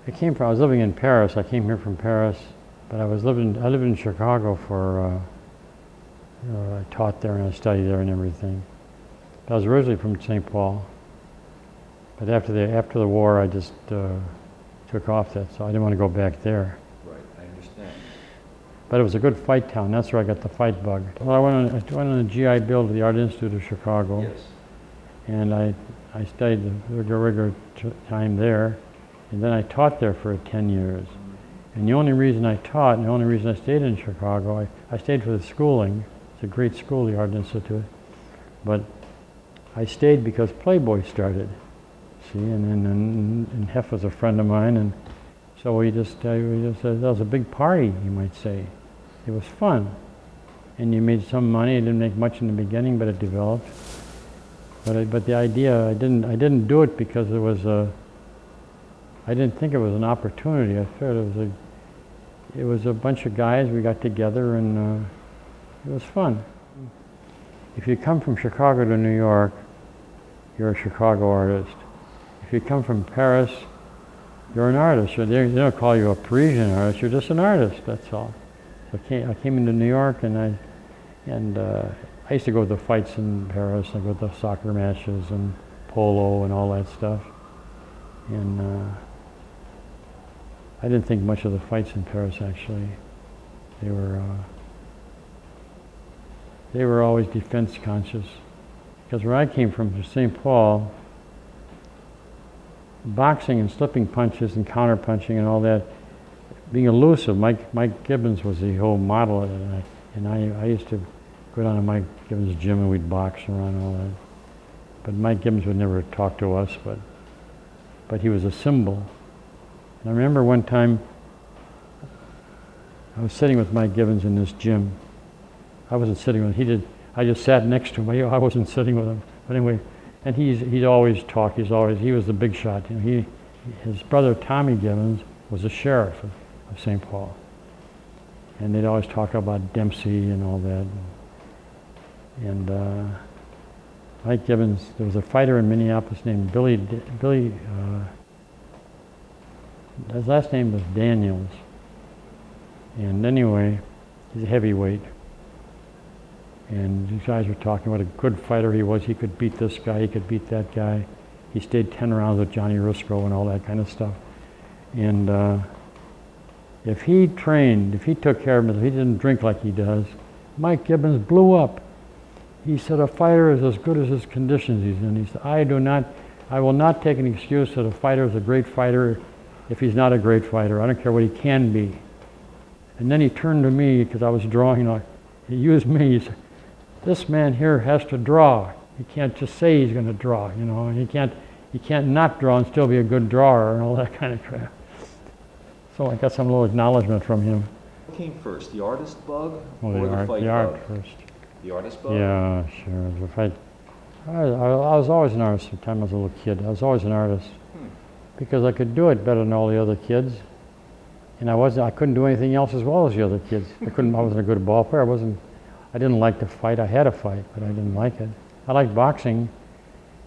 I was living in Paris. I came here from Paris, but I lived in Chicago for, I taught there and I studied there and everything. But I was originally from St. Paul, but after the war, I just took off that, so I didn't want to go back there. Right, I understand. But it was a good fight town. That's where I got the fight bug. Well, I went on a GI Bill to the Art Institute of Chicago. Yes. And I studied the regular time there, and then I taught there for 10 years. And the only reason I taught, and the only reason I stayed in Chicago, I stayed for the schooling. It's a great school, the Art Institute. But I stayed because Playboy started, see, and Hef was a friend of mine, and so we just that was a big party, you might say. It was fun. And you made some money. It didn't make much in the beginning, but it developed. But the idea, I didn't do it because it was I didn't think it was an opportunity. I thought it was a bunch of guys. We got together and it was fun. If you come from Chicago to New York, you're a Chicago artist. If you come from Paris, you're an artist. They don't call you a Parisian artist. You're just an artist. That's all. So I came into New York and I used to go to the fights in Paris. I go to the soccer matches and polo and all that stuff. And I didn't think much of the fights in Paris, actually. They were always defense conscious. Because where I came from St. Paul, boxing and slipping punches and counter punching and all that, being elusive, Mike Gibbons was the whole model of it. And I used to go down to Mike Gibbons' gym and we'd box around and all that. But Mike Gibbons would never talk to us, but he was a symbol. And I remember one time I was sitting with Mike Gibbons in this gym. I wasn't sitting with him. I just sat next to him. I wasn't sitting with him. But anyway, and he'd always talk. He was the big shot. You know, his brother Tommy Gibbons was the sheriff of St. Paul. And they'd always talk about Dempsey and all that. And Mike Gibbons, there was a fighter in Minneapolis named Billy, his last name was Daniels. And anyway, he's a heavyweight. And these guys were talking what a good fighter he was. He could beat this guy, he could beat that guy. He stayed 10 rounds with Johnny Risco and all that kind of stuff. And if he trained, if he took care of him, if he didn't drink like he does, Mike Gibbons blew up. He said a fighter is as good as his conditions he's in. He said, I will not take an excuse that a fighter is a great fighter if he's not a great fighter. I don't care what he can be. And then he turned to me, because I was drawing, he used me. He said, this man here has to draw. He can't just say he's going to draw, you know. He can't not draw and still be a good drawer and all that kind of crap. So I got some little acknowledgement from him. What came first, the artist bug or the fight the bug? art first. The artist bug? Yeah, sure. The fight. I was always an artist from the time I was a little kid. I was always an artist because I could do it better than all the other kids. And I couldn't do anything else as well as the other kids. I wasn't a good ball player. I didn't like to fight. I had to fight, but I didn't like it. I liked boxing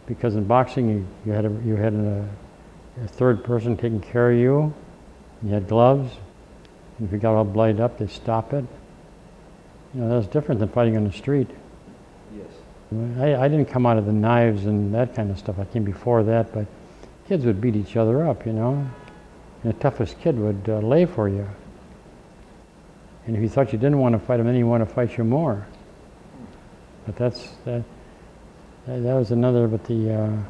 because in boxing you had a third person taking care of you. You had gloves. And if you got all bloodied up, they stop it. You know, that's different than fighting on the street. Yes. I didn't come out of the knives and that kind of stuff. I came before that, but kids would beat each other up, you know. And the toughest kid would lay for you. And if you thought you didn't want to fight him, then he wanted to fight you more. But that was another. But the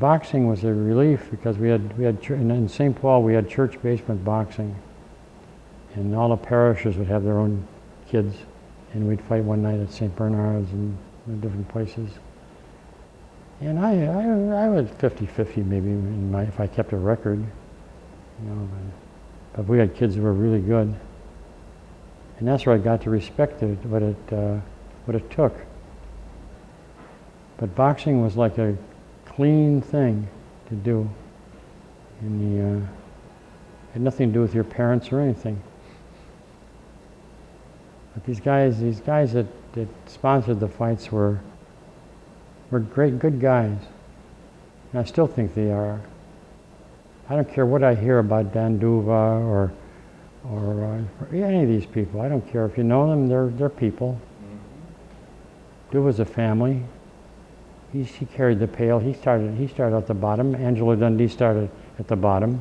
boxing was a relief because we had in St. Paul we had church basement boxing, and all the parishes would have their own kids, and we'd fight one night at St. Bernard's and different places. And I was 50-50 maybe if I kept a record, you know. But we had kids who were really good, and that's where I got to respect what it took. But boxing was like a clean thing to do, and had nothing to do with your parents or anything. But these guys that sponsored the fights were good guys, and I still think they are. I don't care what I hear about Dan Duva or any of these people. I don't care if you know them; they're people. Duva's a family. He carried the pail. He started at the bottom. Angelo Dundee started at the bottom.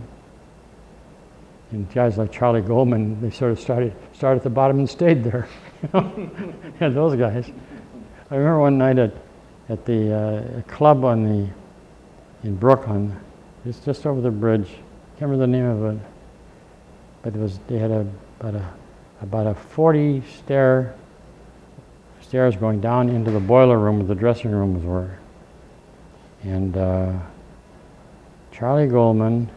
And guys like Charlie Goldman, they sort of started at the bottom and stayed there. You know? Yeah, those guys. I remember one night at the club in Brooklyn. It's just over the bridge. Can't remember the name of it, but they had about a 40 stairs going down into the boiler room where the dressing rooms were. And Charlie Goldman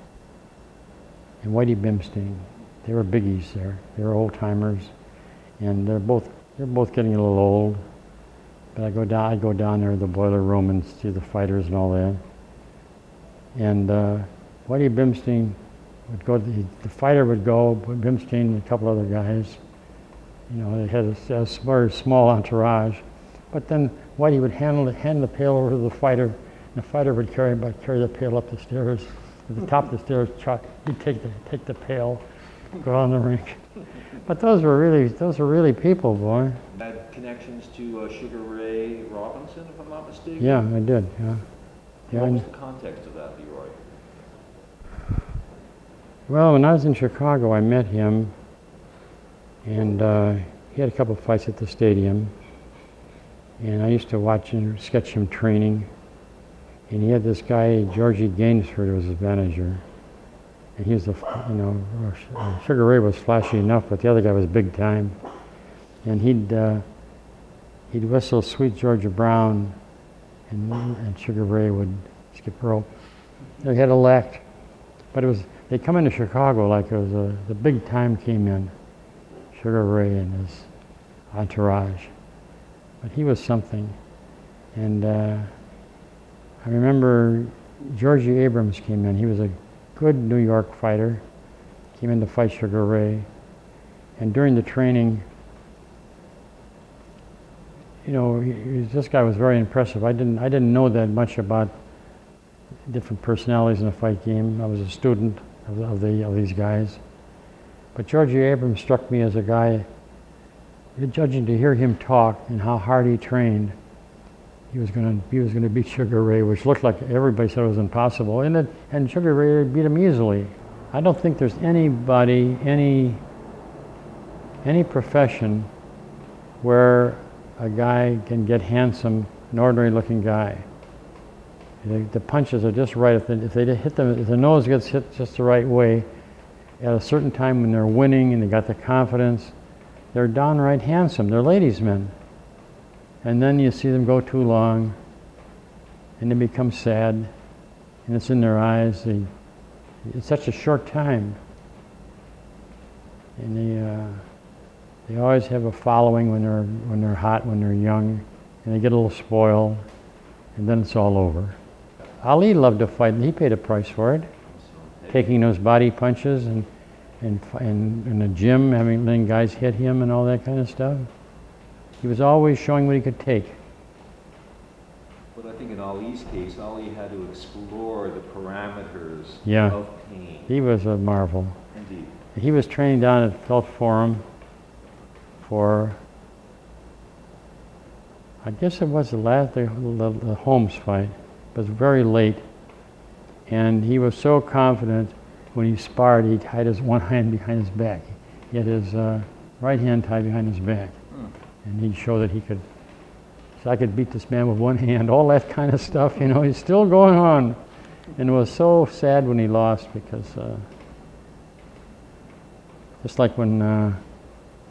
and Whitey Bimstein, they were biggies there. They were old timers, and they're both getting a little old. But I go down there to the boiler room and see the fighters and all that. And Whitey Bimstein would go. The fighter would go. Bimstein and a couple other guys. You know, they had a very small entourage. But then Whitey would hand the pail over to the fighter, and the fighter would carry the pail up the stairs. At the top of the stairs, he'd take the pail, go on the rink. But those were really people, boy. Had connections to Sugar Ray Robinson, if I'm not mistaken? Yeah, I did, yeah. What was the context of that, Leroy? Well, when I was in Chicago, I met him, and he had a couple of fights at the stadium, and I used to watch and sketch him training, and he had this guy, Georgie Gainsford, who was his manager, and he was Sugar Ray was flashy enough, but the other guy was big time, and he'd whistle Sweet Georgia Brown, and Sugar Ray would skip rope. They had elect, but they come into Chicago like it was the big time came in. Sugar Ray and his entourage, but he was something. And I remember Georgie Abrams came in. He was a good New York fighter. Came in to fight Sugar Ray, and during the training, you know, this guy was very impressive. I didn't know that much about different personalities in a fight game. I was a student of these guys. But Georgie Abrams struck me as a guy, judging to hear him talk and how hard he trained, he was going to beat Sugar Ray, which looked like everybody said it was impossible. And Sugar Ray beat him easily. I don't think there's anybody, any profession where a guy can get handsome, an ordinary looking guy. The punches are just right. If they hit them, if the nose gets hit just the right way, at a certain time when they're winning and they got the confidence, they're downright handsome. They're ladies' men. And then you see them go too long, and they become sad, and it's in their eyes. It's such a short time, and they always have a following when they're hot, when they're young, and they get a little spoiled, and then it's all over. Ali loved to fight, and he paid a price for it, taking those body punches and in the gym, letting guys hit him and all that kind of stuff. He was always showing what he could take. But I think in Ali's case, Ali had to explore the parameters of pain. He was a marvel. Indeed. He was training down at Felt Forum for, I guess it was the Holmes fight. It was very late. And he was so confident when he sparred, he tied his one hand behind his back. He had his right hand tied behind his back. And he'd show that he could, so I could beat this man with one hand, all that kind of stuff, you know, he's still going on. And it was so sad when he lost because, just like when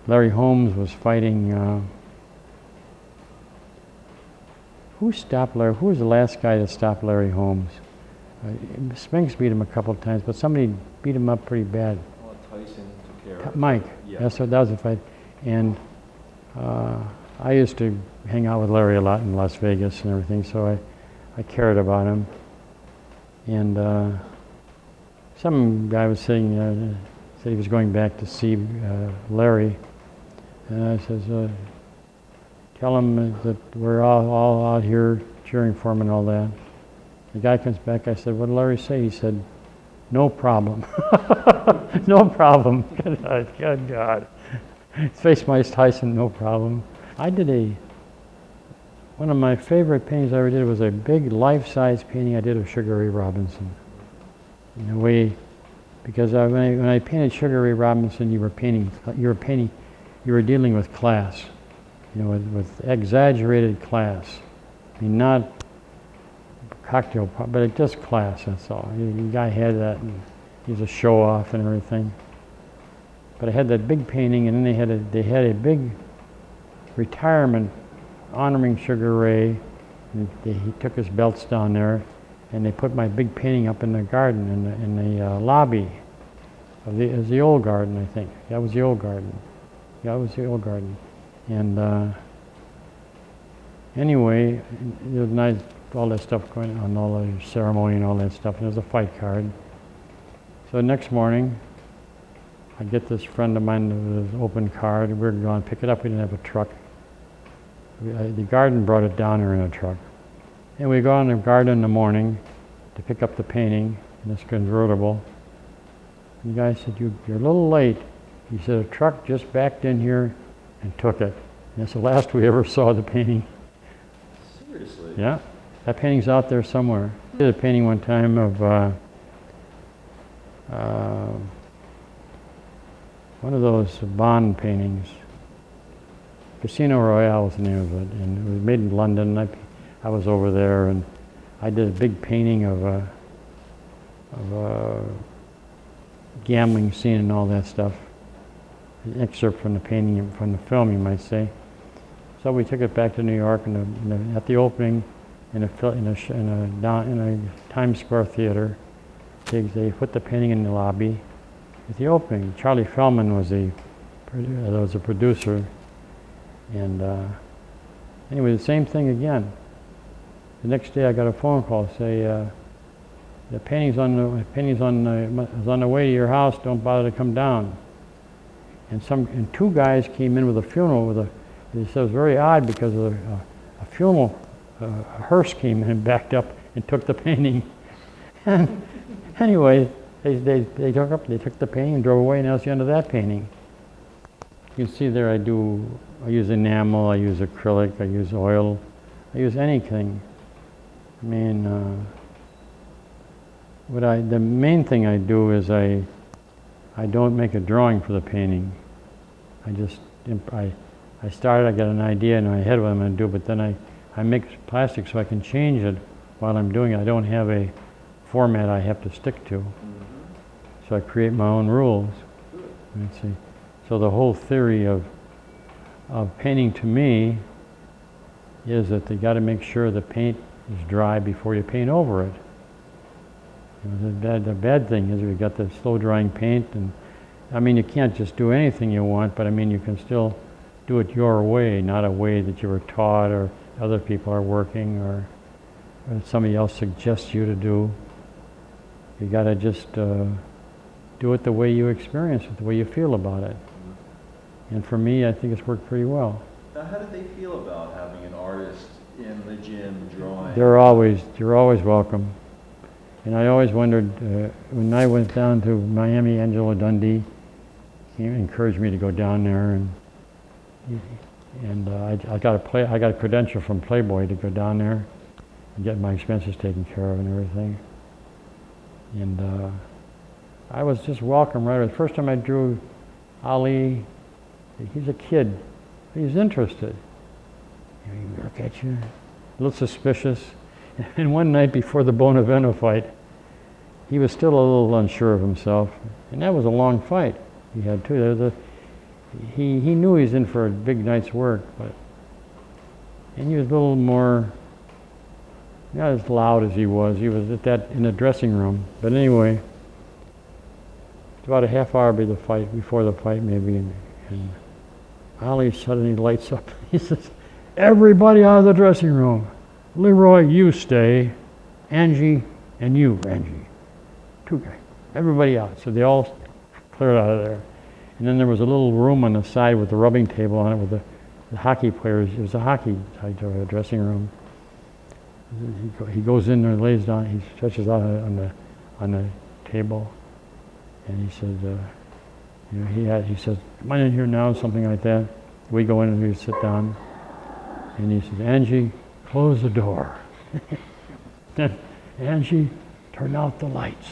Larry Holmes was fighting, who stopped Larry? Who was the last guy that stopped Larry Holmes? Spinks beat him a couple of times, but somebody beat him up pretty bad. Well, Tyson took care of it. Mike, Yeah. that was a fight. And I used to hang out with Larry a lot in Las Vegas and everything, so I cared about him. And some guy was saying, said he was going back to see Larry, and I says, tell him that we're all out here cheering for him and all that. The guy comes back, I said, what did Larry say? He said, no problem. No problem. Good God. Face Mike Tyson, no problem. I did one of my favorite paintings I ever did was a big life-size painting I did of Sugar Ray Robinson. In a way, because when I painted Sugar Ray Robinson, you were dealing with class, with exaggerated class. I mean, not cocktail, but just class, that's all. The guy had that, and he's a show-off and everything. But I had that big painting, and then they had a big retirement honoring Sugar Ray. And he took his belts down there, and they put my big painting up in the garden, in the lobby. It was the old garden, I think. That was the old garden. Yeah, it was the old garden. And anyway, there was nice, all that stuff going on, all the ceremony and all that stuff, and there was a fight card. So next morning, I get this friend of mine with his open card, and we were going to pick it up. We didn't have a truck. The garden brought it down here in a truck. And we go in the garden in the morning to pick up the painting in this convertible. And the guy said, you're a little late. He said, a truck just backed in here and took it. And that's the last we ever saw the painting. Seriously? Yeah. That painting's out there somewhere. I did a painting one time of one of those Bond paintings. Casino Royale was the name of it, and it was made in London. I was over there, and I did a big painting of a gambling scene and all that stuff. An excerpt from the painting, from the film, you might say. So we took it back to New York, and at the opening, in a Times Square theater, they put the painting in the lobby. At the opening, Charlie Feldman was a producer, and anyway, the same thing again. The next day, I got a phone call say, "The painting's on the way to your house. Don't bother to come down." And two guys came in with a funeral they said it was very odd because of a funeral. A hearse came in and backed up and took the painting. And anyway, they took the painting and drove away, and that was the end of that painting. You can see there I use enamel, I use acrylic, I use oil, I use anything. I mean, the main thing I do is I don't make a drawing for the painting. I get an idea in my head what I'm going to do, but then I make plastic so I can change it while I'm doing it. I don't have a format I have to stick to. So I create my own rules. Let's see. So the whole theory of painting to me is that you got to make sure the paint is dry before you paint over it. The bad thing is we've got the slow drying paint, and I mean you can't just do anything you want, but I mean you can still do it your way, not a way that you were taught or other people are working or somebody else suggests you to do. You got to just do it the way you experience it, the way you feel about it. And for me, I think it's worked pretty well. Now, how did they feel about having an artist in the gym drawing? You're always welcome. And I always wondered, when I went down to Miami, Angela Dundee encouraged me to go down there, and I got a credential from Playboy to go down there and get my expenses taken care of and everything. And I was just welcome right away. The first time I drew Ali, he's a kid, but he's interested. He look at you, a little suspicious. And one night before the Bonavena fight, he was still a little unsure of himself, and that was a long fight he had too. He knew he was in for a big night's work, and he was a little more, not as loud as he was. He was in the dressing room. But anyway, it's about a half hour before the fight maybe, and Ali suddenly lights up. He says, "Everybody out of the dressing room. LeRoy, you stay. Angie, and you, Angie. Two guys. Everybody out." So they all cleared out of there. And then there was a little room on the side with the rubbing table on it with the hockey players. It was a hockey type of dressing room. He goes in there and lays down. He stretches out on the table, and he said, you know, he says, come on in here now, something like that. We go in and we sit down, and he says, Angie, close the door. Then, Angie, turn out the lights.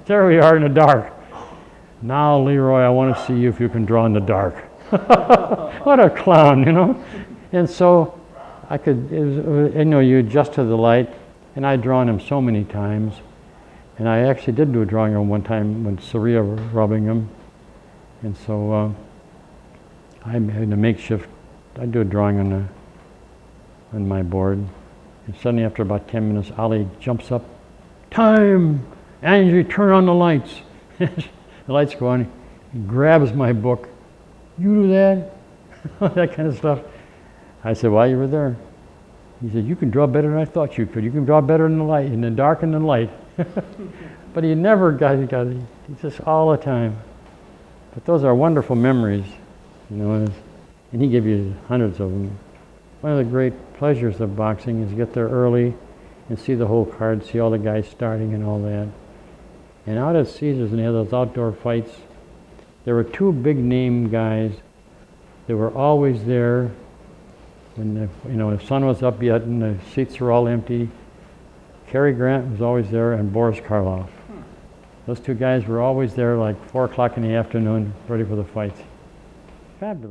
There we are in the dark. Now, LeRoy, I want to see you if you can draw in the dark. What a clown, you know? And so I could, you know, you adjust to the light, and I'd drawn him so many times. And I actually did do a drawing on one time when Saria was rubbing him. And so I made a makeshift, I'd do a drawing on my board. And suddenly after about 10 minutes, Ollie jumps up. Time! Angie, turn on the lights. The lights go on. He grabs my book. You do that? That kind of stuff. I said, while you were there. He said, you can draw better than I thought you could. You can draw better in the light, in the dark and the light. But he never got it. He just all the time. But those are wonderful memories, you know, and he gave you hundreds of them. One of the great pleasures of boxing is to get there early and see the whole card, see all the guys starting and all that. And out at Caesars, and they had those outdoor fights, there were two big name guys that were always there when the sun was up yet and the seats were all empty. Cary Grant was always there, and Boris Karloff. Those two guys were always there like 4 o'clock in the afternoon, ready for the fights. Fabulous.